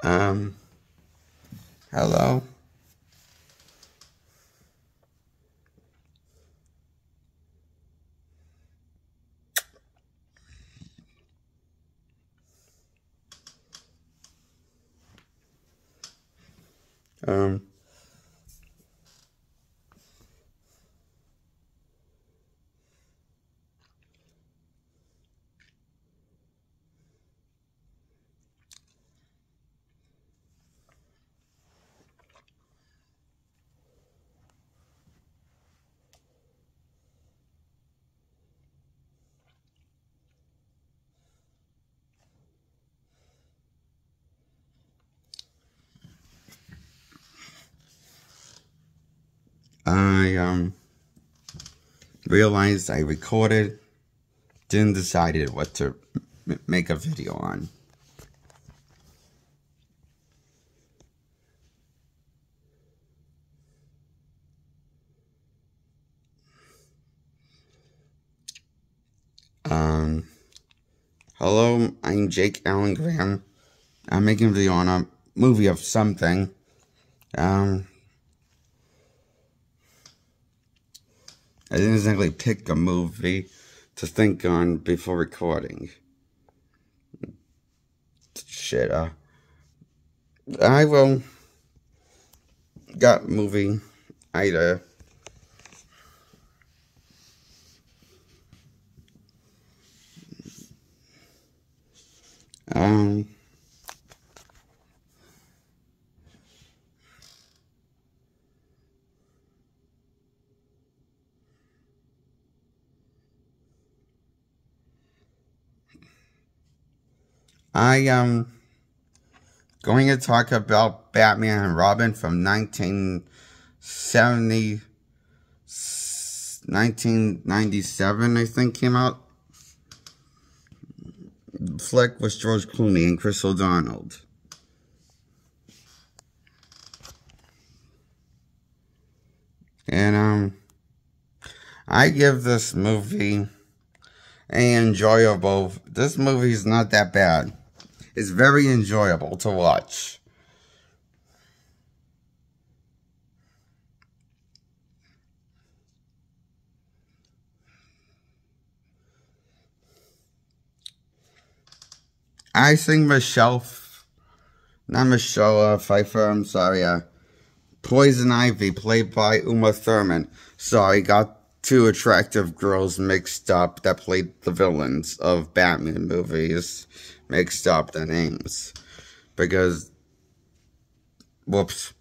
Um, Hello. Um, I realized I recorded, then decided what to make a video on. Um, Hello, I'm Jake Allen Graham. I'm making a video on a movie of something. I didn't exactly pick a movie to think on before recording. Shit, I will got movie either. Um, I going to talk about Batman and Robin from 1997, I think, came out. Flick was George Clooney and Chris O'Donnell. And I give this movie enjoyable. This movie is not that bad. It's very enjoyable to watch. I think not Michelle Pfeiffer, I'm sorry, Poison Ivy, played by Uma Thurman. Sorry, got two attractive girls mixed up that played the villains of Batman movies. Mixed up the names. Because, whoops.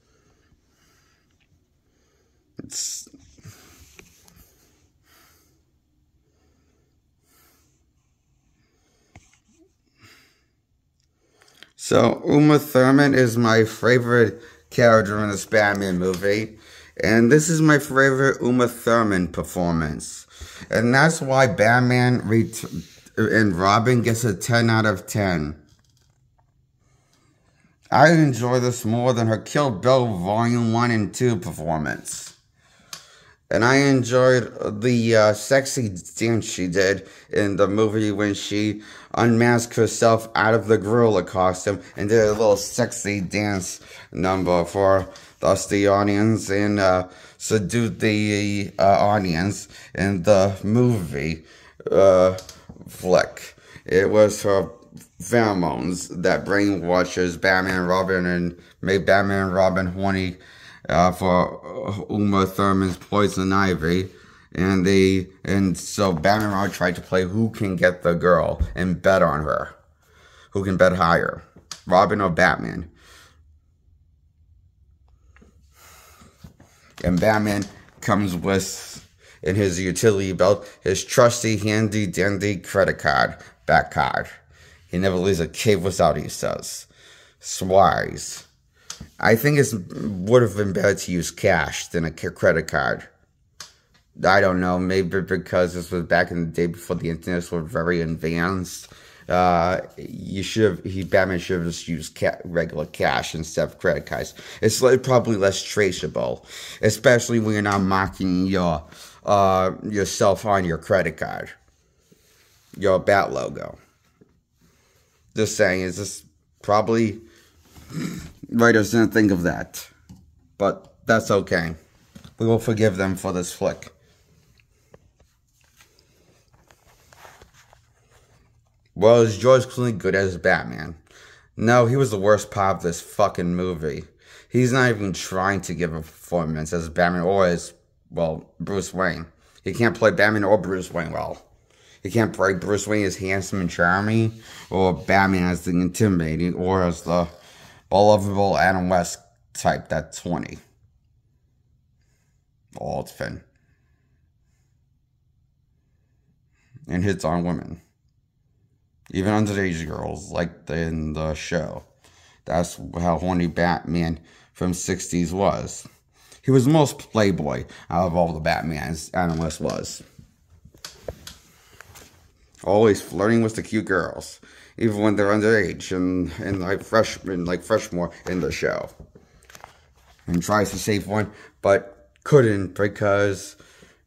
So, Uma Thurman is my favorite character in this Batman movie. And this is my favorite Uma Thurman performance. And that's why Batman and Robin gets a 10 out of 10. I enjoy this more than her Kill Bill Volume 1 and 2 performance. And I enjoyed the sexy dance she did in the movie when she unmasked herself out of the gorilla costume and did a little sexy dance number for us, the audience, and seduced the audience in the movie flick. It was her pheromones that brainwashes Batman and Robin and made Batman and Robin horny for Uma Thurman's Poison Ivy. And so Batman and Robin tried to play who can get the girl and bet on her. Who can bet higher, Robin or Batman? And Batman comes with, in his utility belt, his trusty handy-dandy credit card, back card. He never leaves a cave without, he says. Swise. I think it would have been better to use cash than a credit card. I don't know, maybe because this was back in the day before the internet was very advanced. Batman should have just used regular cash instead of credit cards. It's probably less traceable, especially when you're not marking yourself on your credit card, your Bat logo. Just saying, it's just probably Writers didn't think of that. But that's okay. We will forgive them for this flick. Well, is George Clooney good as Batman? No, he was the worst part of this fucking movie. He's not even trying to give a performance as Batman or as, well, Bruce Wayne. He can't play Batman or Bruce Wayne well. He can't play Bruce Wayne as handsome and charming, or Batman as the intimidating, or as the lovable Adam West type that's 20. All it's been. And hits on women. Even underage girls, like in the show. That's how horny Batman from 60s was. He was the most playboy out of all the Batmans Adam West was. Always flirting with the cute girls. Even when they're underage and like freshman in the show. And tries to save one, but couldn't because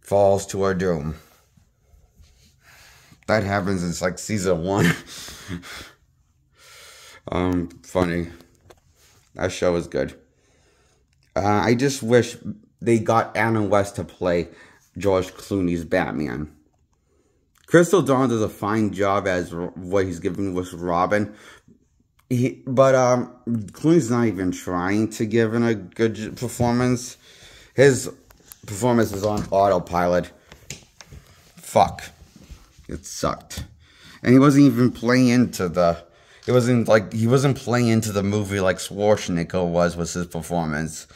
falls to her doom. That happens in like season 1. Funny. That show is good. I just wish they got Adam West to play George Clooney's Batman. Crystal Dawn does a fine job as what he's giving with Robin. But Clooney's not even trying to give in a good performance. His performance is on autopilot. Fuck. It sucked. And he wasn't even playing into the... he wasn't playing into the movie like Schwarzenegger was with his performance.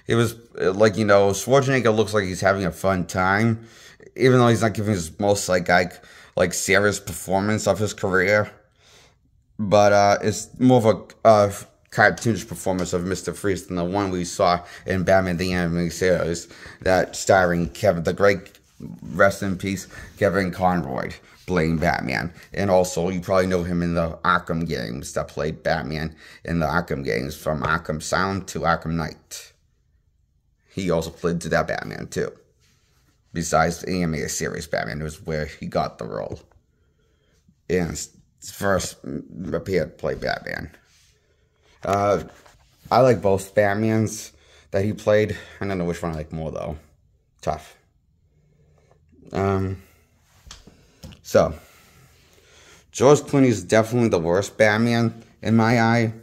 It was like, you know, Schwarzenegger looks like he's having a fun time. Even though he's not giving his most like serious performance of his career. But it's more of a cartoonish performance of Mr. Freeze than the one we saw in Batman the Animated Series. That starring Kevin, the great... rest in peace, Kevin Conroy playing Batman. And also, you probably know him in the Arkham games that played Batman in the Arkham games from Arkham Sound to Arkham Knight. He also played to that Batman too. Besides the animated series Batman, was where he got the role. And first appeared to play Batman. I like both Batmans that he played. I don't know which one I like more though. Tough. So, George Clooney is definitely the worst Batman in my eye.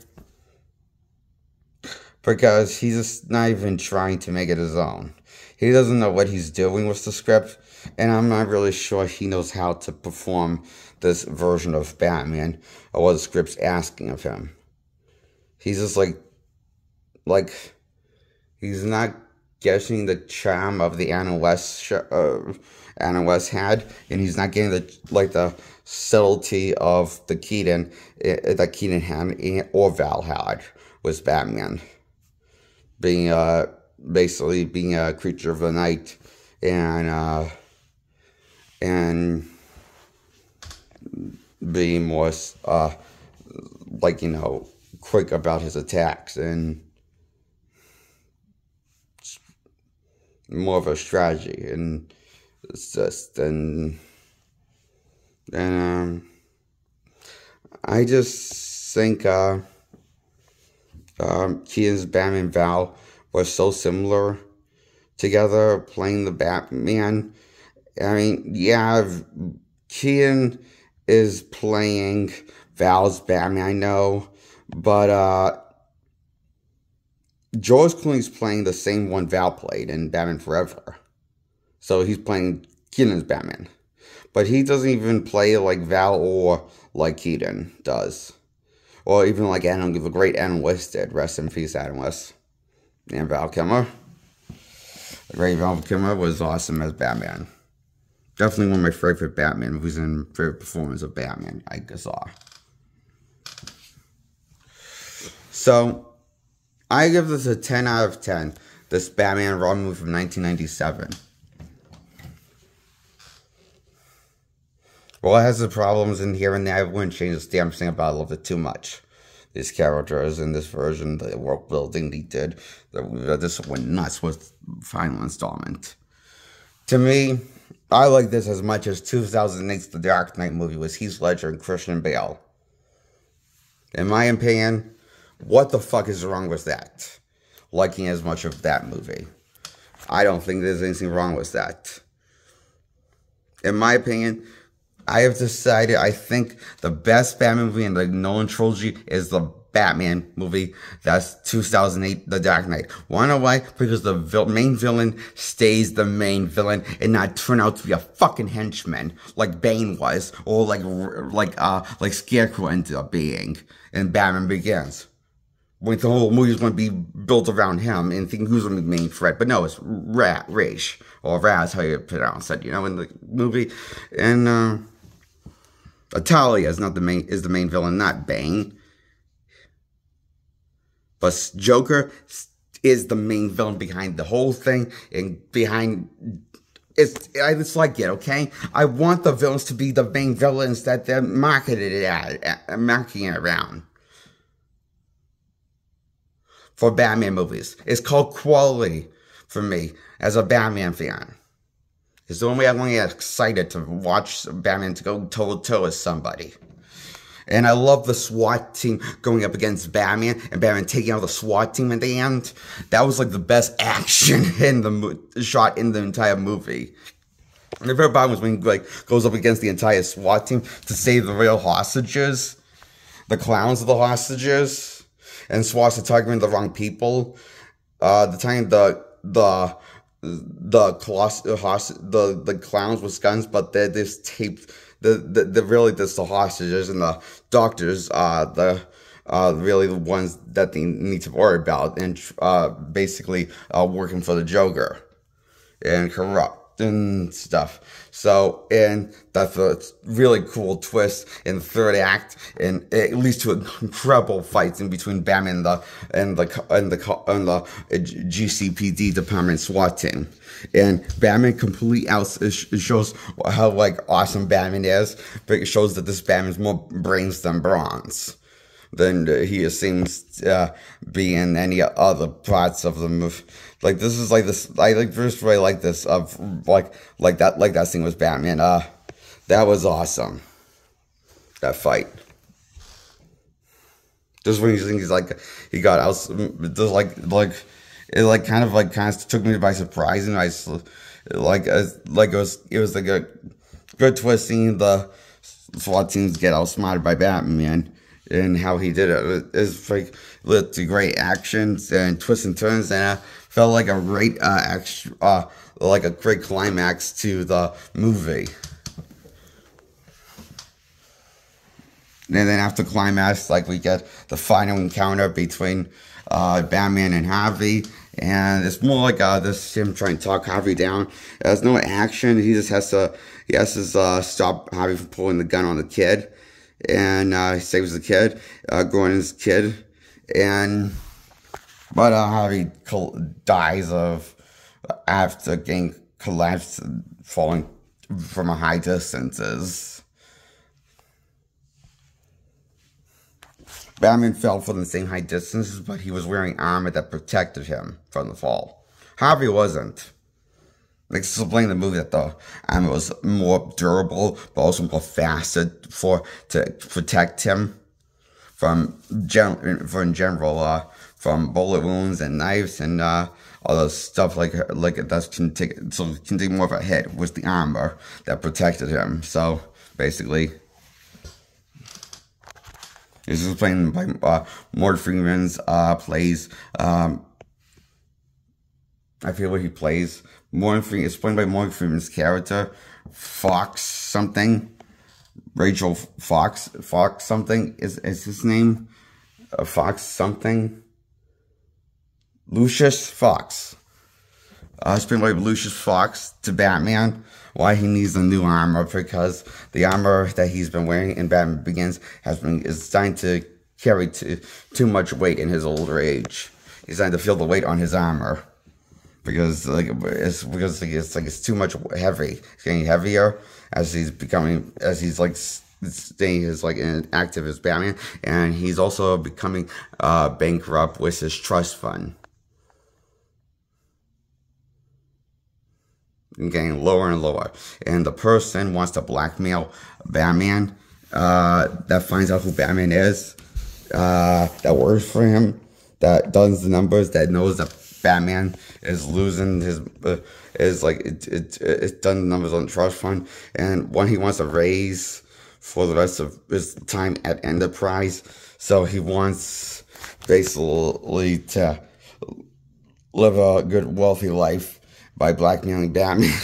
Because he's just not even trying to make it his own. He doesn't know what he's doing with the script. And I'm not really sure he knows how to perform this version of Batman. Or what the script's asking of him. He's just like he's not getting the charm of the Anna West had, and he's not getting the subtlety of the Keaton that Keaton had or Val had with Batman, being basically being a creature of the night and being more quick about his attacks and more of a strategy, and it's just I just think Keaton's Batman Val were so similar together playing the Batman. I mean, yeah, Keaton is playing Val's Batman, I know, but George Clooney's playing the same one Val played in Batman Forever. So he's playing Keaton's Batman. But he doesn't even play like Val or like Keaton does. Or even like the great Adam West did. Rest in peace, Adam West. And Val Kilmer. The great Val Kilmer was awesome as Batman. Definitely one of my favorite Batman movies and favorite performance of Batman I saw. So, I give this a 10 out of 10. This Batman Robin movie from 1997. Well, it has the problems in here and there. I wouldn't change this damn thing about it a little bit too much. These characters in this version, the world building they did, this went nuts with final installment. To me, I like this as much as 2008's The Dark Knight movie with Heath Ledger and Christian Bale. In my opinion, What the fuck is wrong with that? Liking as much of that movie. I don't think there's anything wrong with that. In my opinion, I have decided I think the best Batman movie in the Nolan trilogy is the Batman movie. That's 2008, The Dark Knight. Wanna know why? Because the main villain stays the main villain and not turn out to be a fucking henchman like Bane was, or like Scarecrow ended up being in Batman Begins. When the whole movie is going to be built around him and thinking who's going to be the main threat. But no, it's Raish, or Raz, how you pronounce it, you know, in the movie. And Talia is the main villain, not Bane. But Joker is the main villain behind the whole thing, and behind it's like it, okay? I want the villains to be the main villains that they're marketing it around. For Batman movies. It's called quality for me as a Batman fan. It's the only way I'm going to get excited to watch Batman to go toe-to-toe with somebody. And I love the SWAT team going up against Batman and Batman taking out the SWAT team at the end. That was like the best action in the shot in the entire movie. And the favorite part was when he like goes up against the entire SWAT team to save the real hostages, the clowns of the hostages. And SWAT's targeting the wrong people. The time the clowns with guns, but they're just taped. They're really just the hostages, and the doctors really the ones that they need to worry about, and basically working for the Joker and corrupt and stuff. So, and that's a really cool twist in the third act, and it leads to an incredible fight in between Batman and the GCPD department SWAT team. And Batman completely it shows how like awesome Batman is, but it shows that this Batman's more brains than bronze than he seems to be in any other parts of the movie. Like this is like this. I like first really like this of like that scene with Batman. That was awesome. That fight. Just when you think he got out, just it kind of took me by surprise, and it was like a good twist seeing the SWAT teams get outsmarted by Batman. And how he did it. It's like led to great actions and twists and turns, and felt like a great like a great climax to the movie. And then after climax, like we get the final encounter between Batman and Harvey, and it's more like this him trying to talk Harvey down. There's no action. He just has to stop Harvey from pulling the gun on the kid. And he saves the kid, Gordon's kid, but Harvey dies after getting collapsed, falling from a high distances. Batman fell from the same high distances, but he was wearing armor that protected him from the fall. Harvey wasn't. Explain the movie that the armor was more durable, but also more faster to protect him from bullet wounds and knives and other stuff like that can take more of a hit with the armor that protected him. So basically, this is played by Morgan Freeman's plays. I feel what he plays. It's played by Morgan Freeman's character, Fox something. Rachel Fox something is his name. Fox something. Lucius Fox. It's played by Lucius Fox to Batman. Why he needs a new armor, because the armor that he's been wearing in Batman Begins is designed to carry too much weight in his older age. He's designed to feel the weight on his armor. Because it's too much heavy. It's getting heavier as he's staying as active as Batman, and he's also becoming bankrupt with his trust fund. And getting lower and lower. And the person wants to blackmail Batman that finds out who Batman is. that works for him, that does the numbers, that knows that Batman is losing his it's done the numbers on the trust fund, and one he wants to raise for the rest of his time at Enterprise. So he wants basically to live a good, wealthy life by blackmailing Batman.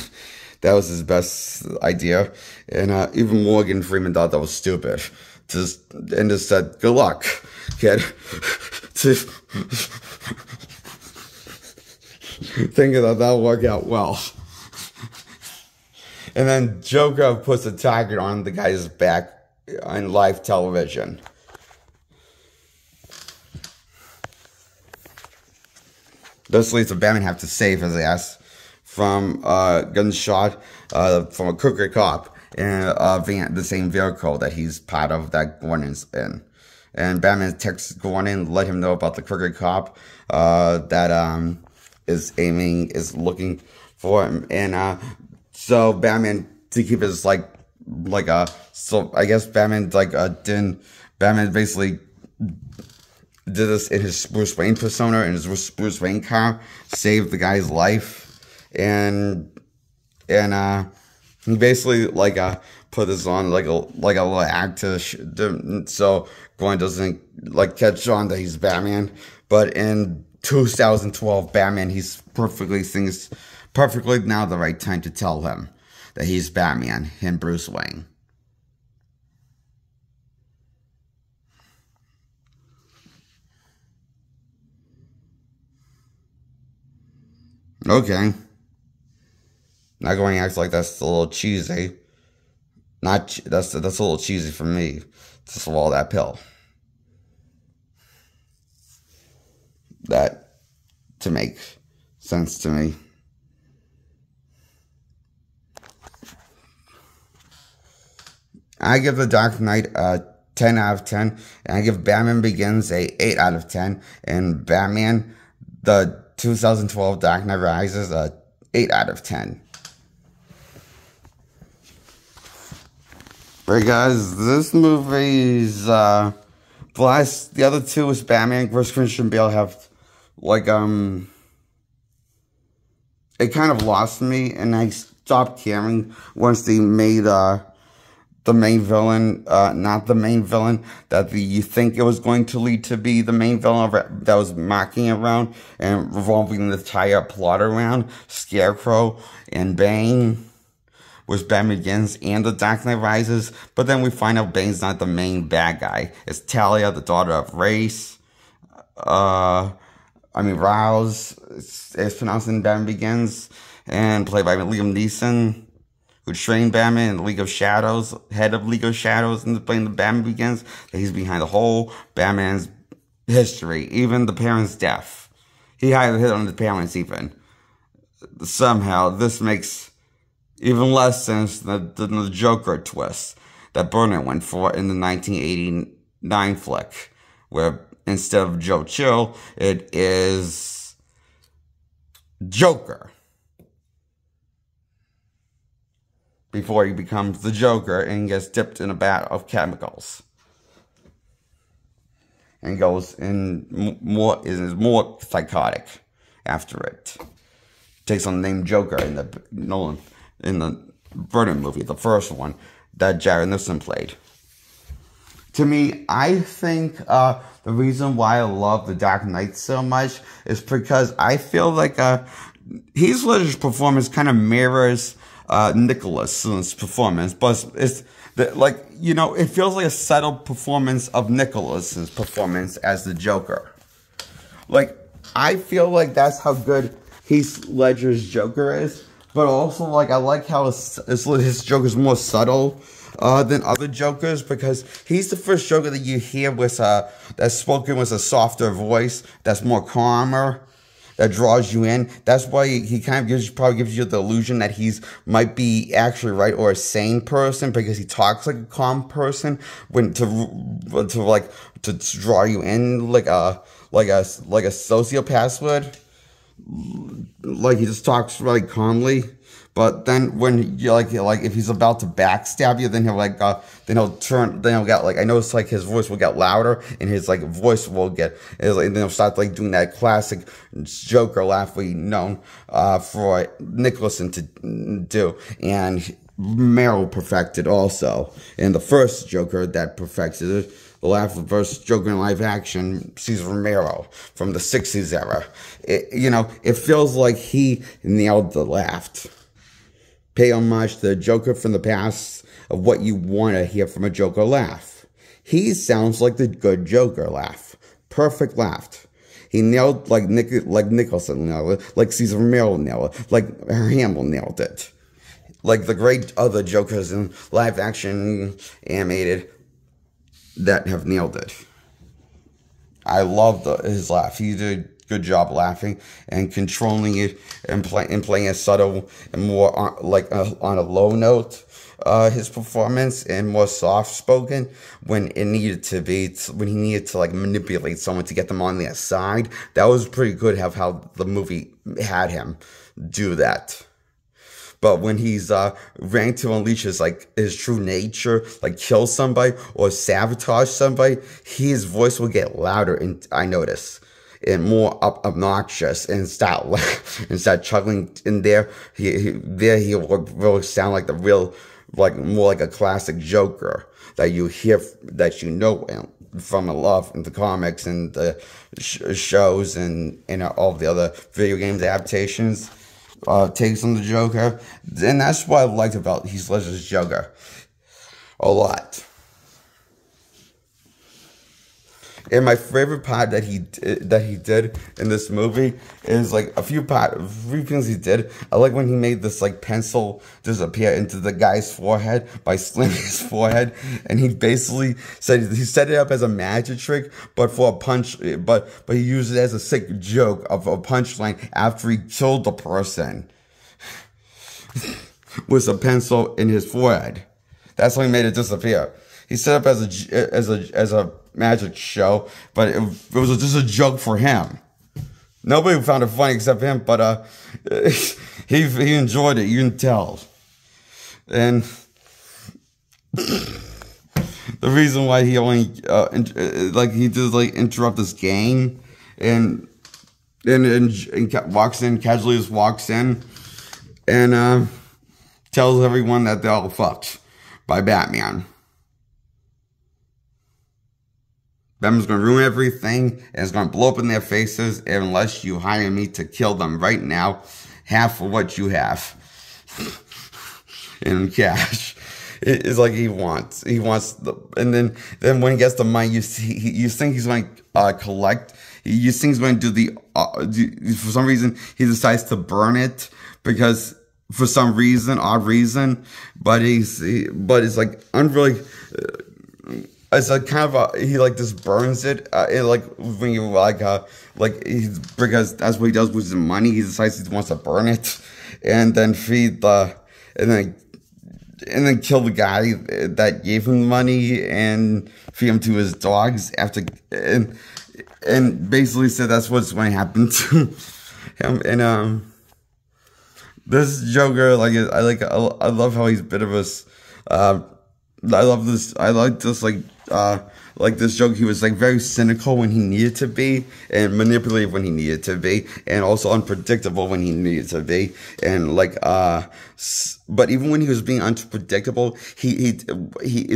That was his best idea. And even Morgan Freeman thought that was stupid. Just said, good luck, kid. Thinking that that'll work out well. And then Joker puts a target on the guy's back on live television. This leads to Batman have to save his ass from a gunshot from a crooked cop in the same vehicle that he's part of that Gordon's in. And Batman texts Gordon, let him know about the crooked cop that is looking for him. And so Batman, to keep his so I guess Batman Batman basically did this in his Bruce Wayne persona, in his Bruce Wayne car, saved the guy's life, and he basically put this on like a little act so Gordon doesn't catch on that he's Batman. But in 2012 Batman, he's perfectly now the right time to tell him that he's Batman and Bruce Wayne. Okay. Not going to act like that's a little cheesy. That's a little cheesy for me to swallow that pill. That to make sense to me. I give The Dark Knight a 10 out of 10, and I give Batman Begins a 8 out of 10, and Batman, the 2012 Dark Knight Rises, a 8 out of 10. Right, guys, this movie's, the other two is Batman vs. Christian Bale have, it kind of lost me, and I stopped caring once they made, the main villain, not the main villain that you think it was going to lead to be the main villain that was mocking around and revolving the entire plot around Scarecrow and Bane, was Batman Begins and The Dark Knight Rises. But then we find out Bane's not the main bad guy. It's Talia, the daughter of Rouse. It's pronounced in Batman Begins, and played by Liam Neeson, who trained Batman in League of Shadows, head of League of Shadows, and playing the Batman Begins, that he's behind the whole Batman's history, even the parents' death. He had a hit on the parents even. Somehow, this makes even less sense than the Joker twist that Burnett went for in the 1989 flick, where instead of Joe Chill, it is Joker. Before he becomes the Joker and gets dipped in a vat of chemicals. And is more psychotic after it. Takes on the name Joker in the Burton movie, the first one, that Jared Nicholson played. To me, I think the reason why I love The Dark Knight so much is because I feel like Heath Ledger's performance kind of mirrors Nicholas's performance, but it feels like a subtle performance of Nicholas's performance as the Joker. I feel like that's how good Heath Ledger's Joker is, but also I like how his Joker's more subtle than other Jokers, because he's the first Joker that you hear that's spoken with a softer voice, that's more calmer, that draws you in. That's why he kind of probably gives you the illusion that he's might be actually right, or a sane person, because he talks like a calm person to draw you in like a sociopath would. He just talks really calmly, But then when you like if he's about to backstab you, then he'll turn, then he'll get like, I noticed like his voice will get louder and his like voice will get, and then he'll start like doing that classic Joker laugh we known for Nicholson to do, and Meryl perfected also. And the first Joker that perfected it, the laugh of the first Joker in live action, Cesar Romero from the 60s era. It feels like he nailed the laugh. Pay homage to the Joker from the past of what you want to hear from a Joker laugh. He sounds like the good Joker laugh. Perfect laugh. He nailed like Nicholson nailed it, like Cesar Romero nailed it, like Hamill nailed it. Like the great other Jokers in live action animated that have nailed it. I love his laugh. He did a good job laughing and controlling it and playing a subtle and more on a low note. His performance and more soft spoken when it needed to be, when he needed to like manipulate someone to get them on their side. That was pretty good how the movie had him do that. But when he's ready to unleash his true nature, like kill somebody or sabotage somebody, his voice will get louder, and I notice, and more obnoxious, and start chuckling in there. He will really sound like the real, like more like a classic Joker that you hear, that you know from a love in the comics and the shows and all the other video games adaptations. Takes on the Joker, and that's what I liked about Heath Ledger's Joker a lot. And my favorite part that he did in this movie is like a few things he did. I like when he made this like pencil disappear into the guy's forehead by slamming his forehead, and he basically said he set it up as a magic trick, but for a punch, but he used it as a sick joke of a punchline after he killed the person with a pencil in his forehead. That's how he made it disappear. He set up as a magic show, but it was just a joke for him. Nobody found it funny except him, but he enjoyed it. You can tell. And the reason why he only he did like interrupt this game and walks in, casually just walks in and tells everyone that they're all fucked by Batman. Batman's going to ruin everything, and it's going to blow up in their faces unless you hire me to kill them right now, half of what you have in cash. It's like he wants and then when he gets the money, you think he's going to collect. You think he's going to do for some reason, he decides to burn it because for some reason, odd reason, but it's like unreally. It's like kind of he like just burns it, like when you because that's what he does with his money. He decides he wants to burn it, and then and then kill the guy that gave him the money and feed him to his dogs after, and basically said that's what's going to happen to him. And this Joker, I love how he's a bit of a. I like this joke. He was like very cynical when he needed to be, and manipulative when he needed to be, and also unpredictable when he needed to be, and but even when he was being unpredictable, he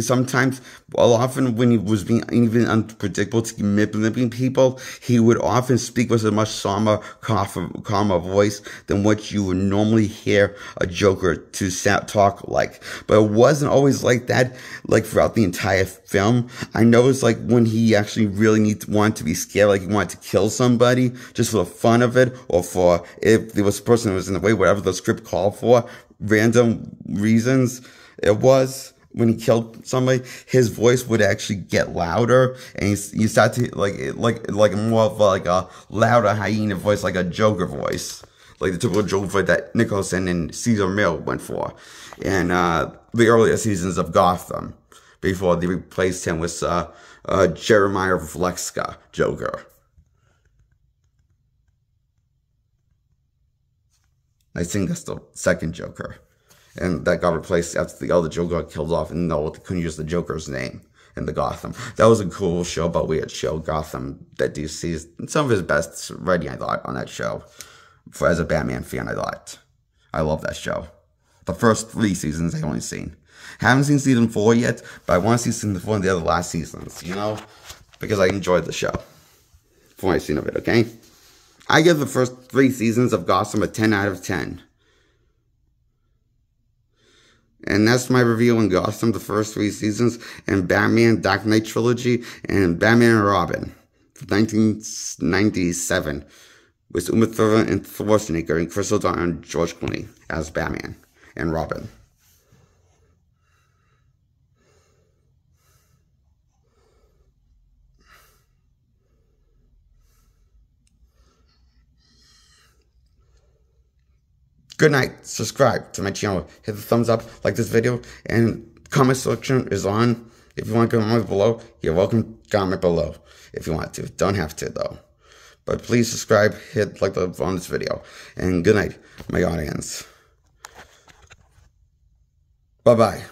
sometimes, often when he was being even unpredictable to manipulating people, he would often speak with a much calmer voice than what you would normally hear a Joker to talk like. But it wasn't always like that, like throughout the entire film. I noticed like when he actually really wanted to be scared, like he wanted to kill somebody just for the fun of it, or for if there was a person who was in the way, whatever the script called for. Random reasons it was when he killed somebody, his voice would actually get louder, and you start to like more of like a louder hyena voice, like a Joker voice, like the typical Joker voice that Nicholson and Cesar Romero went for in the earlier seasons of Gotham before they replaced him with Jeremiah Vlexka Joker. I think that's the second Joker. And that got replaced after the other Joker got killed off, and no, they couldn't use the Joker's name in the Gotham. That was a cool show, but weird show, Gotham, that DC's some of his best writing, I thought, on that show. As a Batman fan, I thought. I love that show. The first 3 seasons I've only seen. Haven't seen season 4 yet, but I want to see season 4 and the other last seasons, you know? Because I enjoyed the show. From what I've seen of it, okay? I give the first 3 seasons of Gotham a 10 out of 10. And that's my review on Gotham, the first 3 seasons, and Batman, Dark Knight Trilogy, and Batman and Robin, 1997, with Uma Thurman and Schwarzenegger and Crystal Dawn and George Clooney as Batman and Robin. Good night. Subscribe to my channel. Hit the thumbs up, like this video, and comment section is on. If you want to comment below, you're welcome to comment below if you want to. Don't have to, though. But please subscribe, hit like on this video. And good night, my audience. Bye-bye.